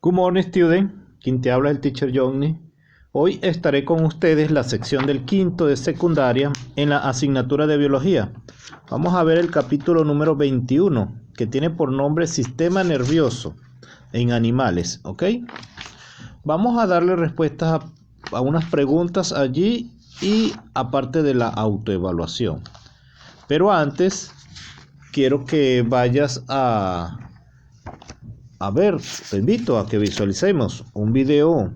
Good morning, student. Quien te habla el teacher Johnny. Hoy estaré con ustedes la sección del quinto de secundaria en la asignatura de biología. Vamos a ver el capítulo número 21, que tiene por nombre Sistema Nervioso en Animales, ¿ok? Vamos a darle respuestas a unas preguntas allí y aparte de la autoevaluación. Pero antes, quiero que vayas a ver, te invito a que visualicemos un video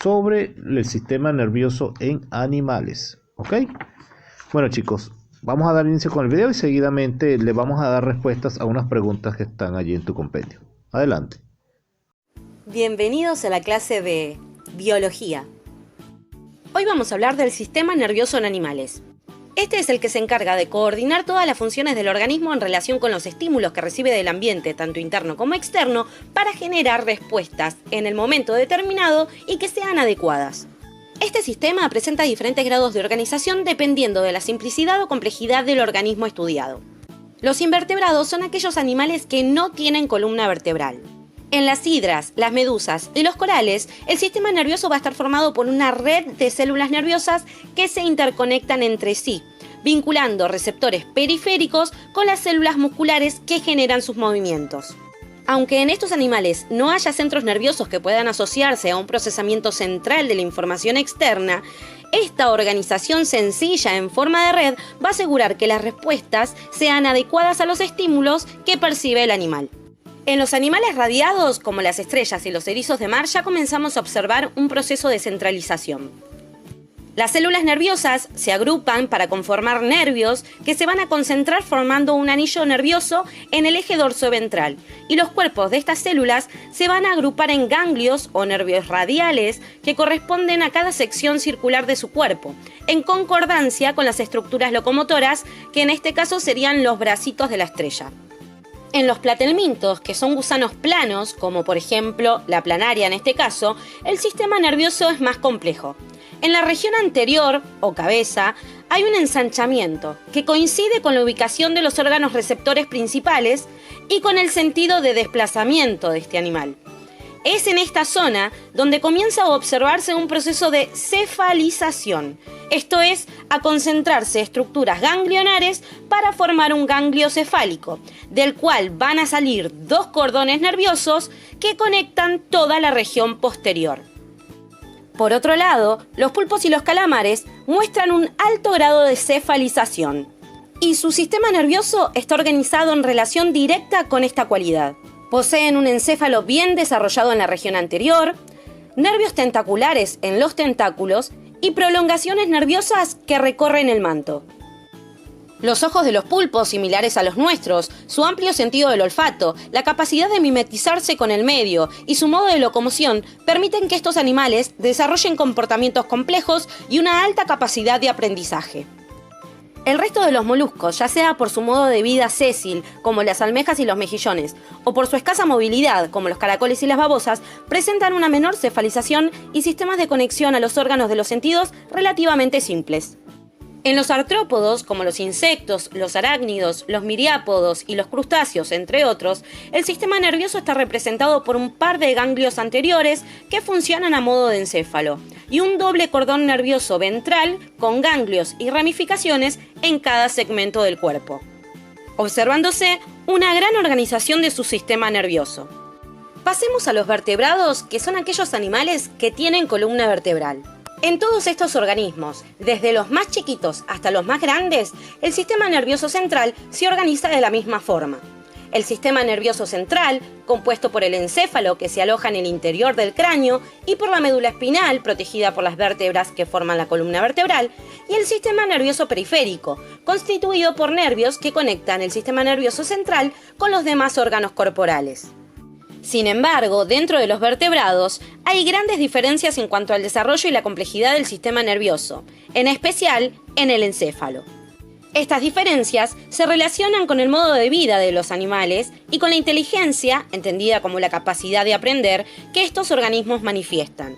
sobre el sistema nervioso en animales, ¿ok? Bueno, chicos, vamos a dar inicio con el video y seguidamente le vamos a dar respuestas a unas preguntas que están allí en tu compendio. Adelante. Bienvenidos a la clase de Biología. Hoy vamos a hablar del sistema nervioso en animales. Este es el que se encarga de coordinar todas las funciones del organismo en relación con los estímulos que recibe del ambiente, tanto interno como externo, para generar respuestas en el momento determinado y que sean adecuadas. Este sistema presenta diferentes grados de organización dependiendo de la simplicidad o complejidad del organismo estudiado. Los invertebrados son aquellos animales que no tienen columna vertebral. En las hidras, las medusas y los corales, el sistema nervioso va a estar formado por una red de células nerviosas que se interconectan entre sí, vinculando receptores periféricos con las células musculares que generan sus movimientos. Aunque en estos animales no haya centros nerviosos que puedan asociarse a un procesamiento central de la información externa, esta organización sencilla en forma de red va a asegurar que las respuestas sean adecuadas a los estímulos que percibe el animal. En los animales radiados, como las estrellas y los erizos de mar, ya comenzamos a observar un proceso de centralización. Las células nerviosas se agrupan para conformar nervios que se van a concentrar formando un anillo nervioso en el eje dorsoventral, y los cuerpos de estas células se van a agrupar en ganglios o nervios radiales que corresponden a cada sección circular de su cuerpo, en concordancia con las estructuras locomotoras, que en este caso serían los bracitos de la estrella. En los platelmintos, que son gusanos planos, como por ejemplo la planaria en este caso, el sistema nervioso es más complejo. En la región anterior, o cabeza, hay un ensanchamiento que coincide con la ubicación de los órganos receptores principales y con el sentido de desplazamiento de este animal. Es en esta zona donde comienza a observarse un proceso de cefalización, esto es, a concentrarse estructuras ganglionares para formar un ganglio cefálico, del cual van a salir dos cordones nerviosos que conectan toda la región posterior. Por otro lado, los pulpos y los calamares muestran un alto grado de cefalización, y su sistema nervioso está organizado en relación directa con esta cualidad. Poseen un encéfalo bien desarrollado en la región anterior, nervios tentaculares en los tentáculos y prolongaciones nerviosas que recorren el manto. Los ojos de los pulpos, similares a los nuestros, su amplio sentido del olfato, la capacidad de mimetizarse con el medio y su modo de locomoción permiten que estos animales desarrollen comportamientos complejos y una alta capacidad de aprendizaje. El resto de los moluscos, ya sea por su modo de vida sésil, como las almejas y los mejillones, o por su escasa movilidad, como los caracoles y las babosas, presentan una menor cefalización y sistemas de conexión a los órganos de los sentidos relativamente simples. En los artrópodos, como los insectos, los arácnidos, los miriápodos y los crustáceos, entre otros, el sistema nervioso está representado por un par de ganglios anteriores que funcionan a modo de encéfalo, y un doble cordón nervioso ventral con ganglios y ramificaciones en cada segmento del cuerpo, observándose una gran organización de su sistema nervioso. Pasemos a los vertebrados, que son aquellos animales que tienen columna vertebral. En todos estos organismos, desde los más chiquitos hasta los más grandes, el sistema nervioso central se organiza de la misma forma. El sistema nervioso central, compuesto por el encéfalo que se aloja en el interior del cráneo y por la médula espinal, protegida por las vértebras que forman la columna vertebral, y el sistema nervioso periférico, constituido por nervios que conectan el sistema nervioso central con los demás órganos corporales. Sin embargo, dentro de los vertebrados hay grandes diferencias en cuanto al desarrollo y la complejidad del sistema nervioso, en especial en el encéfalo. Estas diferencias se relacionan con el modo de vida de los animales y con la inteligencia, entendida como la capacidad de aprender, que estos organismos manifiestan.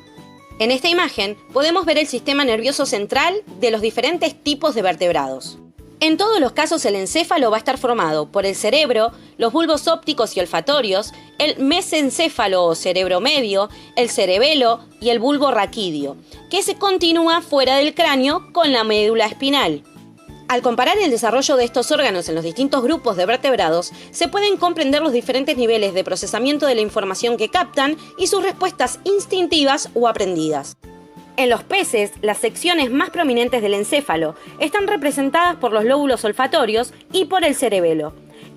En esta imagen podemos ver el sistema nervioso central de los diferentes tipos de vertebrados. En todos los casos el encéfalo va a estar formado por el cerebro, los bulbos ópticos y olfatorios, el mesencéfalo o cerebro medio, el cerebelo y el bulbo raquídeo, que se continúa fuera del cráneo con la médula espinal. Al comparar el desarrollo de estos órganos en los distintos grupos de vertebrados, se pueden comprender los diferentes niveles de procesamiento de la información que captan y sus respuestas instintivas o aprendidas. En los peces, las secciones más prominentes del encéfalo están representadas por los lóbulos olfatorios y por el cerebelo.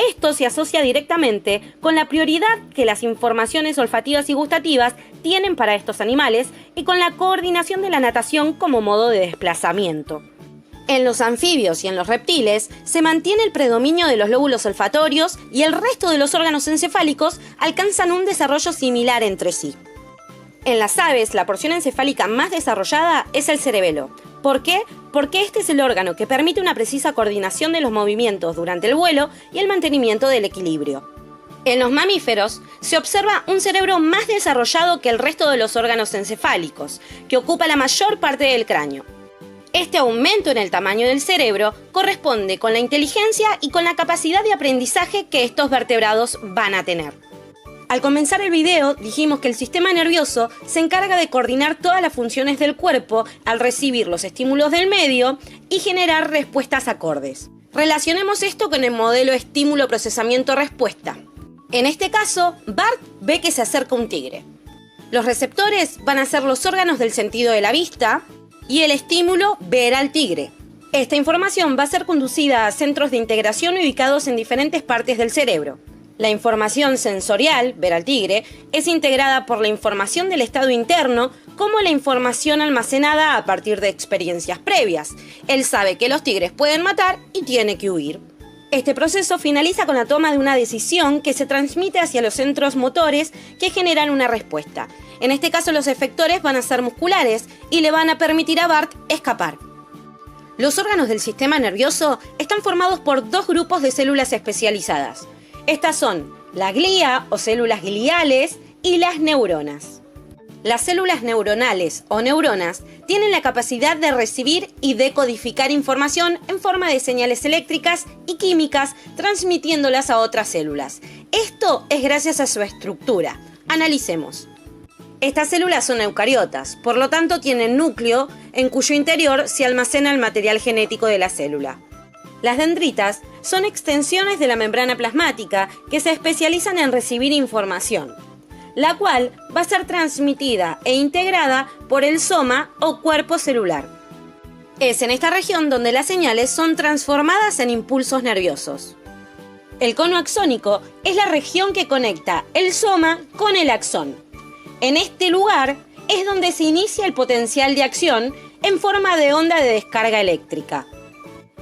Esto se asocia directamente con la prioridad que las informaciones olfativas y gustativas tienen para estos animales y con la coordinación de la natación como modo de desplazamiento. En los anfibios y en los reptiles se mantiene el predominio de los lóbulos olfatorios y el resto de los órganos encefálicos alcanzan un desarrollo similar entre sí. En las aves, la porción encefálica más desarrollada es el cerebelo. ¿Por qué? Porque este es el órgano que permite una precisa coordinación de los movimientos durante el vuelo y el mantenimiento del equilibrio. En los mamíferos se observa un cerebro más desarrollado que el resto de los órganos encefálicos, que ocupa la mayor parte del cráneo. Este aumento en el tamaño del cerebro corresponde con la inteligencia y con la capacidad de aprendizaje que estos vertebrados van a tener. Al comenzar el video dijimos que el sistema nervioso se encarga de coordinar todas las funciones del cuerpo al recibir los estímulos del medio y generar respuestas acordes. Relacionemos esto con el modelo estímulo-procesamiento-respuesta. En este caso, Bart ve que se acerca un tigre. Los receptores van a ser los órganos del sentido de la vista y el estímulo ver al tigre. Esta información va a ser conducida a centros de integración ubicados en diferentes partes del cerebro. La información sensorial, ver al tigre, es integrada por la información del estado interno como la información almacenada a partir de experiencias previas. Él sabe que los tigres pueden matar y tiene que huir. Este proceso finaliza con la toma de una decisión que se transmite hacia los centros motores que generan una respuesta. En este caso los efectores van a ser musculares y le van a permitir a Bart escapar. Los órganos del sistema nervioso están formados por dos grupos de células especializadas. Estas son la glía o células gliales y las neuronas. Las células neuronales o neuronas tienen la capacidad de recibir y decodificar información en forma de señales eléctricas y químicas, transmitiéndolas a otras células. Esto es gracias a su estructura. Analicemos. Estas células son eucariotas, por lo tanto tienen núcleo en cuyo interior se almacena el material genético de la célula. Las dendritas son extensiones de la membrana plasmática que se especializan en recibir información, la cual va a ser transmitida e integrada por el soma o cuerpo celular. Es en esta región donde las señales son transformadas en impulsos nerviosos. El cono axónico es la región que conecta el soma con el axón. En este lugar es donde se inicia el potencial de acción en forma de onda de descarga eléctrica.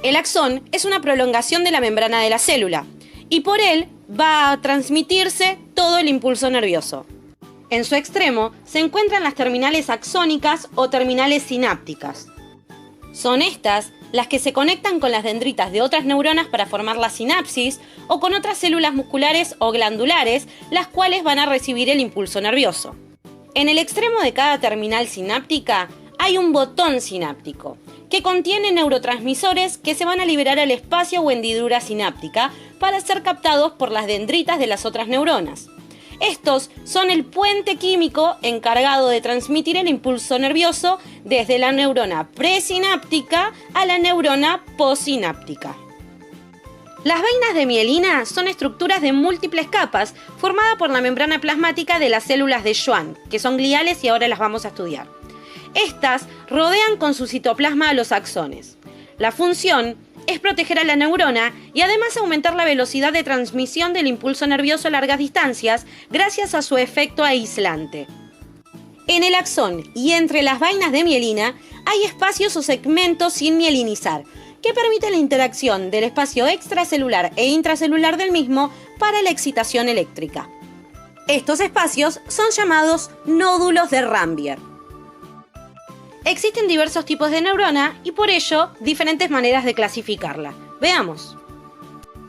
El axón es una prolongación de la membrana de la célula y por él va a transmitirse todo el impulso nervioso. En su extremo se encuentran las terminales axónicas o terminales sinápticas. Son estas las que se conectan con las dendritas de otras neuronas para formar la sinapsis o con otras células musculares o glandulares, las cuales van a recibir el impulso nervioso. En el extremo de cada terminal sináptica hay un botón sináptico, que contiene neurotransmisores que se van a liberar al espacio o hendidura sináptica para ser captados por las dendritas de las otras neuronas. Estos son el puente químico encargado de transmitir el impulso nervioso desde la neurona presináptica a la neurona postsináptica. Las vainas de mielina son estructuras de múltiples capas formadas por la membrana plasmática de las células de Schwann, que son gliales y ahora las vamos a estudiar. Estas rodean con su citoplasma a los axones. La función es proteger a la neurona y además aumentar la velocidad de transmisión del impulso nervioso a largas distancias gracias a su efecto aislante. En el axón y entre las vainas de mielina hay espacios o segmentos sin mielinizar, que permiten la interacción del espacio extracelular e intracelular del mismo para la excitación eléctrica. Estos espacios son llamados nódulos de Rambier. Existen diversos tipos de neurona y por ello diferentes maneras de clasificarla. Veamos.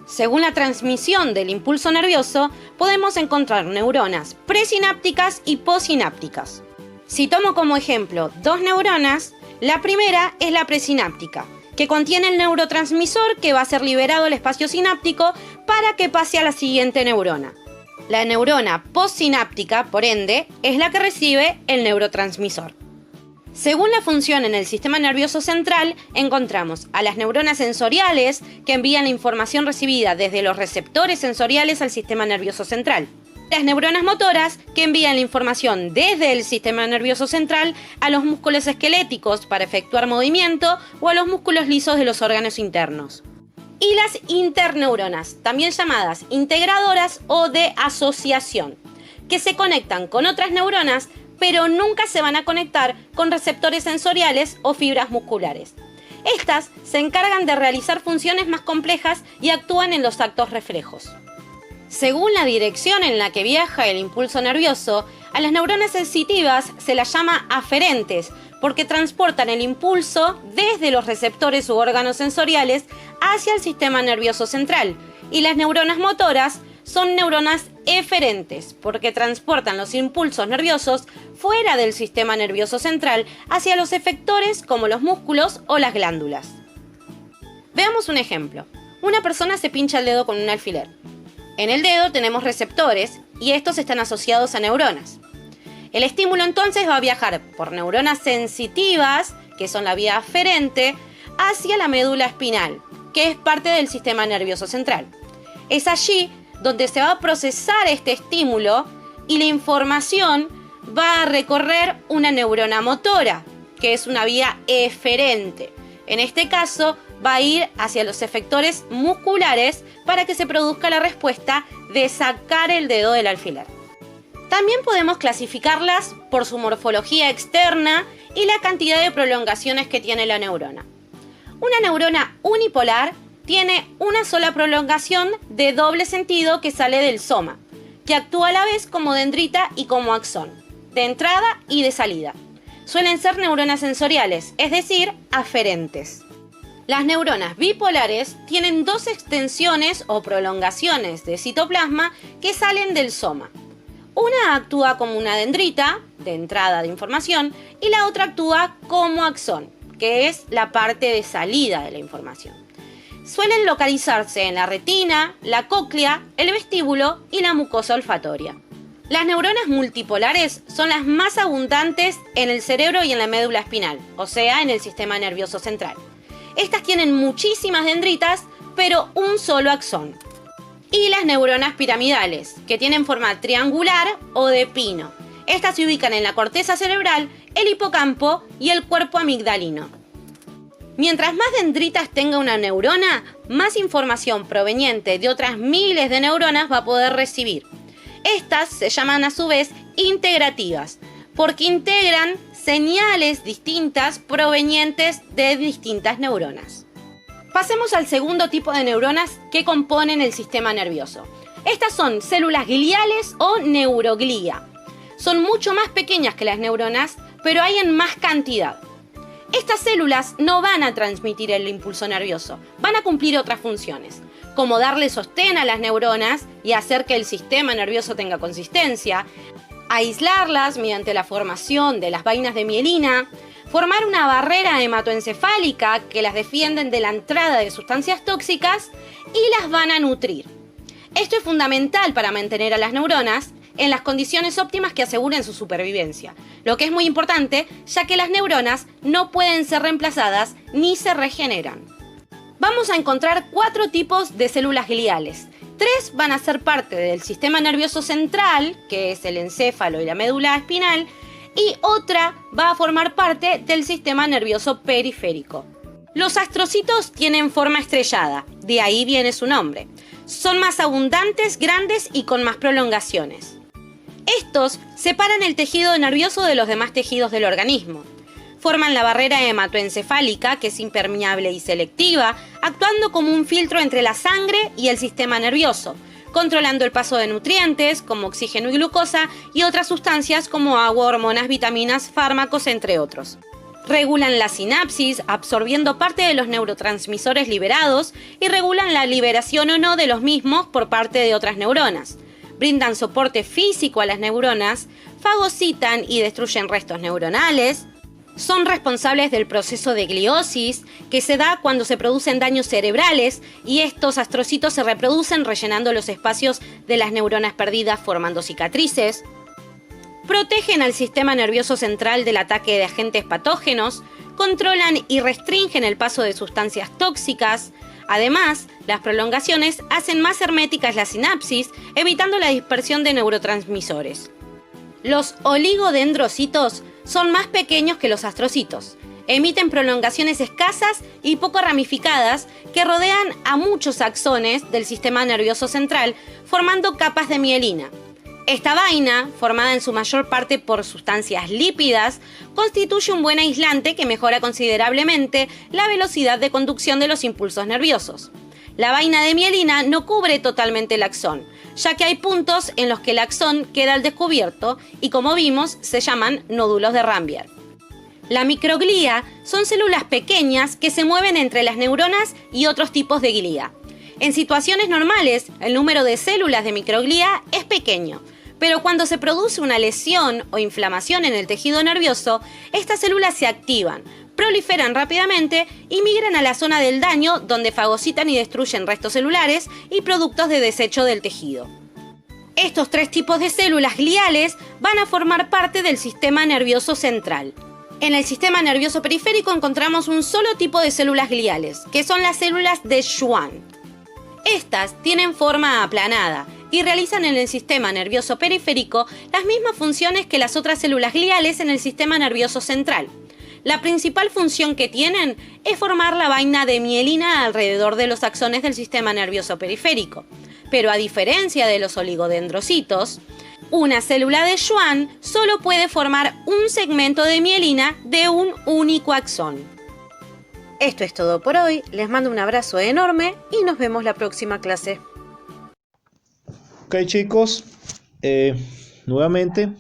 Según la transmisión del impulso nervioso, podemos encontrar neuronas presinápticas y postsinápticas. Si tomo como ejemplo dos neuronas, la primera es la presináptica, que contiene el neurotransmisor que va a ser liberado al espacio sináptico para que pase a la siguiente neurona. La neurona postsináptica, por ende, es la que recibe el neurotransmisor. Según la función en el sistema nervioso central, encontramos a las neuronas sensoriales que envían la información recibida desde los receptores sensoriales al sistema nervioso central. Las neuronas motoras que envían la información desde el sistema nervioso central a los músculos esqueléticos para efectuar movimiento o a los músculos lisos de los órganos internos. Y las interneuronas, también llamadas integradoras o de asociación, que se conectan con otras neuronas pero nunca se van a conectar con receptores sensoriales o fibras musculares. Estas se encargan de realizar funciones más complejas y actúan en los actos reflejos. Según la dirección en la que viaja el impulso nervioso, a las neuronas sensitivas se las llama aferentes porque transportan el impulso desde los receptores u órganos sensoriales hacia el sistema nervioso central, y las neuronas motoras son neuronas eferentes porque transportan los impulsos nerviosos fuera del sistema nervioso central hacia los efectores como los músculos o las glándulas. Veamos un ejemplo. Una persona se pincha el dedo con un alfiler. En el dedo tenemos receptores y estos están asociados a neuronas. El estímulo entonces va a viajar por neuronas sensitivas, que son la vía aferente, hacia la médula espinal, que es parte del sistema nervioso central. Es allí donde se va a procesar este estímulo y la información va a recorrer una neurona motora, que es una vía eferente. En este caso, va a ir hacia los efectores musculares para que se produzca la respuesta de sacar el dedo del alfiler. También podemos clasificarlas por su morfología externa y la cantidad de prolongaciones que tiene la neurona. Una neurona unipolar tiene una sola prolongación de doble sentido que sale del soma, que actúa a la vez como dendrita y como axón, de entrada y de salida. Suelen ser neuronas sensoriales, es decir, aferentes. Las neuronas bipolares tienen dos extensiones o prolongaciones de citoplasma que salen del soma. Una actúa como una dendrita, de entrada de información, y la otra actúa como axón, que es la parte de salida de la información. Suelen localizarse en la retina, la cóclea, el vestíbulo y la mucosa olfatoria. Las neuronas multipolares son las más abundantes en el cerebro y en la médula espinal, o sea, en el sistema nervioso central. Estas tienen muchísimas dendritas, pero un solo axón. Y las neuronas piramidales, que tienen forma triangular o de pino. Estas se ubican en la corteza cerebral, el hipocampo y el cuerpo amigdalino. Mientras más dendritas tenga una neurona, más información proveniente de otras miles de neuronas va a poder recibir. Estas se llaman a su vez integrativas, porque integran señales distintas provenientes de distintas neuronas. Pasemos al segundo tipo de neuronas que componen el sistema nervioso. Estas son células gliales o neuroglía. Son mucho más pequeñas que las neuronas, pero hay en más cantidad. Estas células no van a transmitir el impulso nervioso, van a cumplir otras funciones, como darle sostén a las neuronas y hacer que el sistema nervioso tenga consistencia, aislarlas mediante la formación de las vainas de mielina, formar una barrera hematoencefálica que las defienden de la entrada de sustancias tóxicas y las van a nutrir. Esto es fundamental para mantener a las neuronas en las condiciones óptimas que aseguren su supervivencia, lo que es muy importante ya que las neuronas no pueden ser reemplazadas ni se regeneran. Vamos a encontrar 4 tipos de células gliales. 3 van a ser parte del sistema nervioso central, que es el encéfalo y la médula espinal, y otra va a formar parte del sistema nervioso periférico. Los astrocitos tienen forma estrellada, de ahí viene su nombre. Son más abundantes, grandes y con más prolongaciones. Estos separan el tejido nervioso de los demás tejidos del organismo. Forman la barrera hematoencefálica, que es impermeable y selectiva, actuando como un filtro entre la sangre y el sistema nervioso, controlando el paso de nutrientes como oxígeno y glucosa y otras sustancias como agua, hormonas, vitaminas, fármacos, entre otros. Regulan la sinapsis, absorbiendo parte de los neurotransmisores liberados y regulan la liberación o no de los mismos por parte de otras neuronas. Brindan soporte físico a las neuronas, fagocitan y destruyen restos neuronales, Son responsables del proceso de gliosis, que se da cuando se producen daños cerebrales y estos astrocitos se reproducen rellenando los espacios de las neuronas perdidas formando cicatrices. Protegen al sistema nervioso central del ataque de agentes patógenos, controlan y restringen el paso de sustancias tóxicas. Además, las prolongaciones hacen más herméticas las sinapsis, evitando la dispersión de neurotransmisores. Los oligodendrocitos son más pequeños que los astrocitos. Emiten prolongaciones escasas y poco ramificadas que rodean a muchos axones del sistema nervioso central, formando capas de mielina. Esta vaina, formada en su mayor parte por sustancias lípidas, constituye un buen aislante que mejora considerablemente la velocidad de conducción de los impulsos nerviosos. La vaina de mielina no cubre totalmente el axón, ya que hay puntos en los que el axón queda al descubierto y, como vimos, se llaman nódulos de Rambier. La microglía son células pequeñas que se mueven entre las neuronas y otros tipos de glía. En situaciones normales, el número de células de microglía es pequeño, pero cuando se produce una lesión o inflamación en el tejido nervioso, estas células se activan, proliferan rápidamente y migran a la zona del daño, donde fagocitan y destruyen restos celulares y productos de desecho del tejido. Estos tres tipos de células gliales van a formar parte del sistema nervioso central. En el sistema nervioso periférico encontramos un solo tipo de células gliales, que son las células de Schwann. Estas tienen forma aplanada y realizan en el sistema nervioso periférico las mismas funciones que las otras células gliales en el sistema nervioso central. La principal función que tienen es formar la vaina de mielina alrededor de los axones del sistema nervioso periférico. Pero a diferencia de los oligodendrocitos, una célula de Schwann solo puede formar un segmento de mielina de un único axón. Esto es todo por hoy, les mando un abrazo enorme y nos vemos la próxima clase. Ok, chicos, nuevamente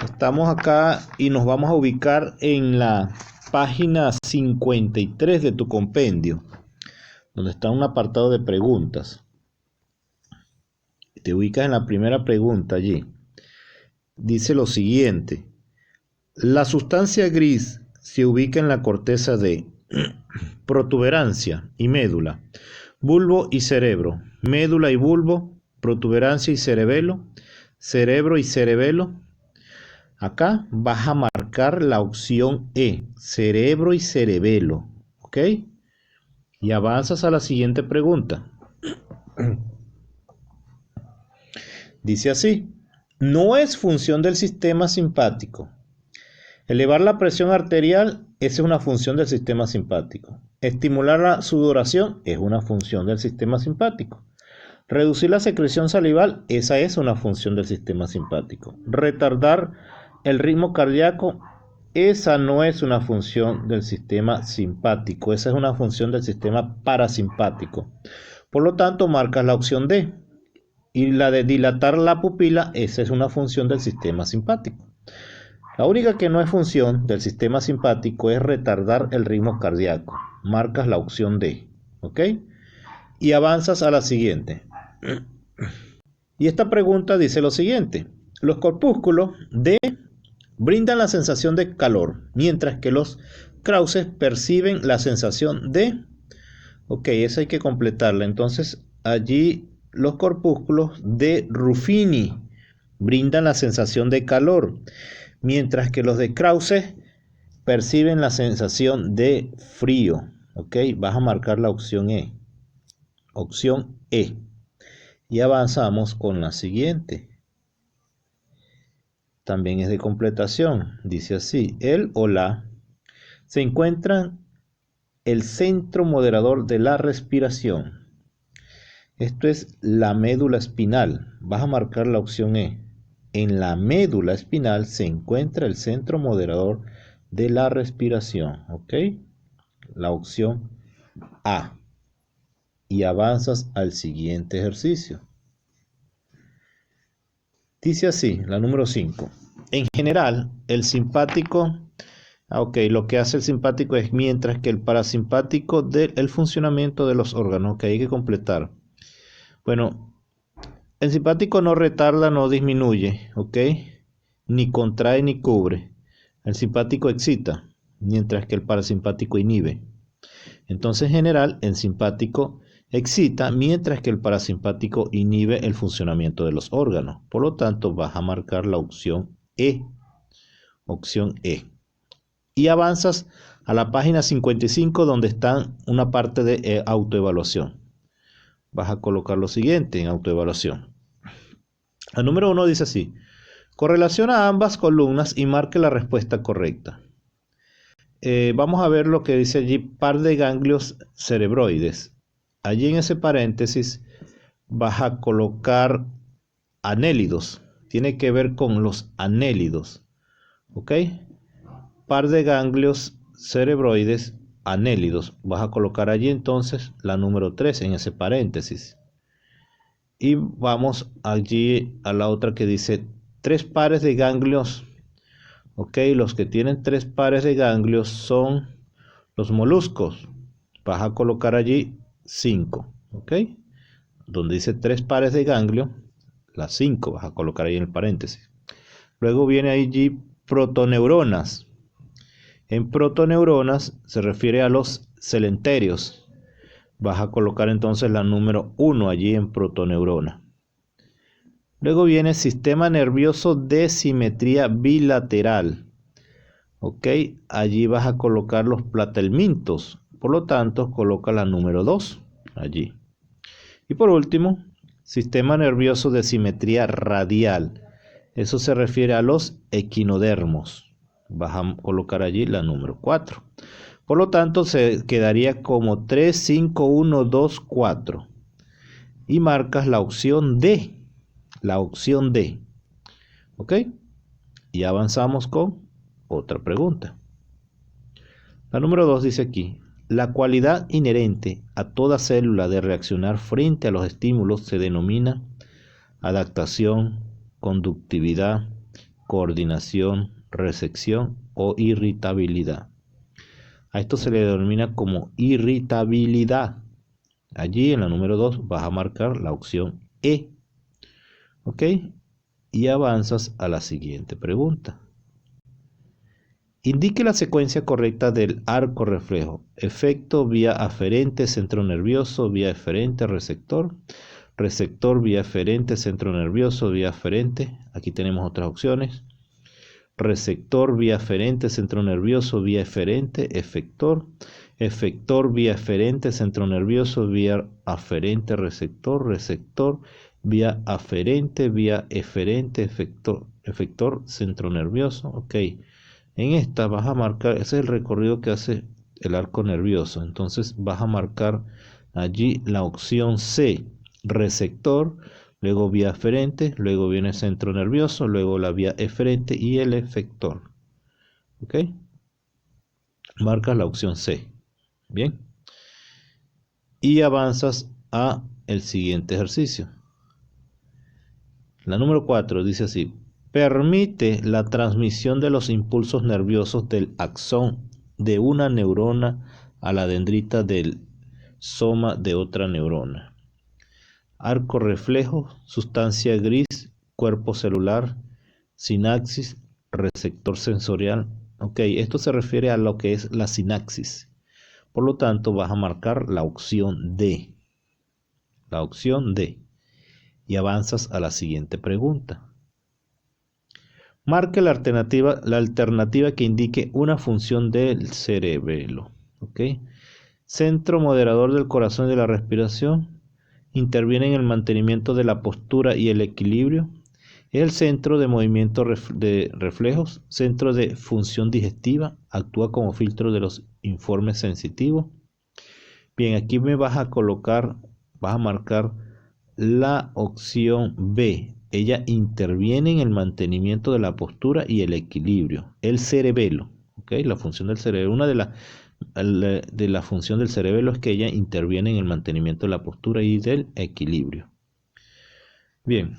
estamos acá y nos vamos a ubicar en la página 53 de tu compendio, donde está un apartado de preguntas. Te ubicas en la primera pregunta allí. Dice lo siguiente: la sustancia gris se ubica en la corteza de protuberancia y médula, bulbo y cerebro, médula y bulbo, protuberancia y cerebelo, cerebro y cerebelo. Acá vas a marcar la opción E, cerebro y cerebelo, ¿ok? Y avanzas a la siguiente pregunta. Dice así: no es función del sistema simpático. Elevar la presión arterial, esa es una función del sistema simpático. Estimular la sudoración es una función del sistema simpático. Reducir la secreción salival, esa es una función del sistema simpático. Retardar el ritmo cardíaco, esa no es una función del sistema simpático, esa es una función del sistema parasimpático. Por lo tanto, marcas la opción D. Y la de dilatar la pupila, esa es una función del sistema simpático. La única que no es función del sistema simpático es retardar el ritmo cardíaco. Marcas la opción D, ¿ok? Y avanzas a la siguiente. Y esta pregunta dice lo siguiente: los corpúsculos D brindan la sensación de calor, mientras que los Krause perciben la sensación de... Ok, esa hay que completarla. Entonces, allí los corpúsculos de Ruffini brindan la sensación de calor, mientras que los de Krause perciben la sensación de frío. Ok, vas a marcar la opción E. Opción E. Y avanzamos con la siguiente. También es de completación. Dice así: el o la se encuentran el centro moderador de la respiración. Esto es la médula espinal. Vas a marcar la opción E. En la médula espinal se encuentra el centro moderador de la respiración. ¿Ok? La opción A. Y avanzas al siguiente ejercicio. Dice así, la número 5. En general, el simpático... lo que hace el simpático es mientras que el parasimpático del funcionamiento de los órganos, que hay que completar. Bueno, el simpático no retarda, no disminuye, ¿ok? Ni contrae ni cubre. El simpático excita. mientras que el parasimpático inhibe. Entonces, en general, el simpático excita, mientras que el parasimpático inhibe el funcionamiento de los órganos. Por lo tanto, vas a marcar la opción E. Opción E. Y avanzas a la página 55, donde está una parte de autoevaluación. Vas a colocar lo siguiente en autoevaluación. El número 1 dice así: correlaciona ambas columnas y marque la respuesta correcta. Vamos a ver lo que dice allí: par de ganglios cerebroides. Allí en ese paréntesis vas a colocar anélidos. Tiene que ver con los anélidos. ¿Ok? Par de ganglios cerebroides anélidos. Vas a colocar allí entonces la número 3 en ese paréntesis. Y vamos allí a la otra que dice 3 pares de ganglios. Ok, los que tienen 3 pares de ganglios son los moluscos. Vas a colocar allí 5. Ok, donde dice 3 pares de ganglio, las 5 vas a colocar ahí en el paréntesis. Luego viene allí protoneuronas. En protoneuronas se refiere a los celenterios. Vas a colocar entonces la número 1 allí en protoneurona. Luego viene sistema nervioso de simetría bilateral. Ok, allí vas a colocar los platelmintos. Por lo tanto, coloca la número 2 allí. Y por último, sistema nervioso de simetría radial. Eso se refiere a los equinodermos. Vas a colocar allí la número 4. Por lo tanto, se quedaría como 3, 5, 1, 2, 4. Y marcas la opción D. La opción D. ¿Ok? Y avanzamos con otra pregunta. La número 2 dice aquí: la cualidad inherente a toda célula de reaccionar frente a los estímulos se denomina adaptación, conductividad, coordinación, recepción o irritabilidad. A esto se le denomina como irritabilidad. Allí en la número 2 vas a marcar la opción E. ¿Ok? Y avanzas a la siguiente pregunta. Indique la secuencia correcta del arco reflejo. Efecto vía aferente, centro nervioso, vía eferente, receptor. Receptor, vía eferente, centro nervioso, vía aferente. Aquí tenemos otras opciones. Receptor, vía aferente, centro nervioso, vía eferente, efector. Efector, vía eferente, centro nervioso, vía aferente, receptor. Receptor, vía aferente, vía eferente, efector, centro nervioso. Ok. En esta vas a marcar, ese es el recorrido que hace el arco nervioso. Entonces vas a marcar allí la opción C, receptor, luego vía aferente, luego viene centro nervioso, luego la vía eferente y el efector. ¿Ok? Marcas la opción C. Bien. Y avanzas a el siguiente ejercicio. La número 4 dice así: permite la transmisión de los impulsos nerviosos del axón de una neurona a la dendrita del soma de otra neurona. Arco reflejo, sustancia gris, cuerpo celular, sinapsis, receptor sensorial. Ok, esto se refiere a lo que es la sinapsis. Por lo tanto, vas a marcar la opción D. La opción D. Y avanzas a la siguiente pregunta. Marque la alternativa que indique una función del cerebelo. ¿Ok? Centro moderador del corazón y de la respiración. Interviene en el mantenimiento de la postura y el equilibrio. Es el centro de movimiento de reflejos. Centro de función digestiva. Actúa como filtro de los informes sensitivos. Bien, aquí me vas a colocar, vas a marcar la opción B. Ella interviene en el mantenimiento de la postura y el equilibrio. El cerebelo, ¿ok? La función del cerebelo. Una de la función del cerebelo es que ella interviene en el mantenimiento de la postura y del equilibrio. Bien.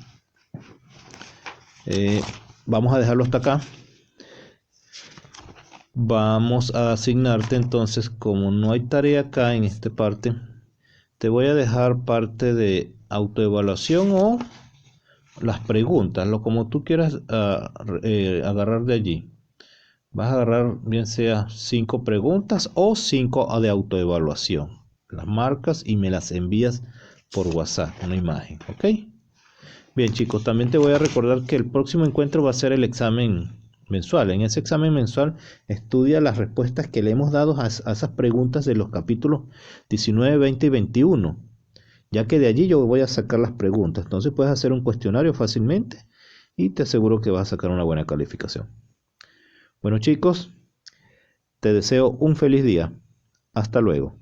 Vamos a dejarlo hasta acá. Vamos a asignarte entonces, como no hay tarea acá en esta parte, te voy a dejar parte de autoevaluación o las preguntas, lo como tú quieras agarrar de allí. Vas a agarrar bien sea 5 preguntas o 5 de autoevaluación. Las marcas y me las envías por WhatsApp, una imagen, ¿ok? Bien, chicos, también te voy a recordar que el próximo encuentro va a ser el examen mensual. En ese examen mensual estudia las respuestas que le hemos dado a esas preguntas de los capítulos 19, 20 y 21. Ya que de allí yo voy a sacar las preguntas. Entonces puedes hacer un cuestionario fácilmente y te aseguro que vas a sacar una buena calificación. Bueno, chicos, te deseo un feliz día. Hasta luego.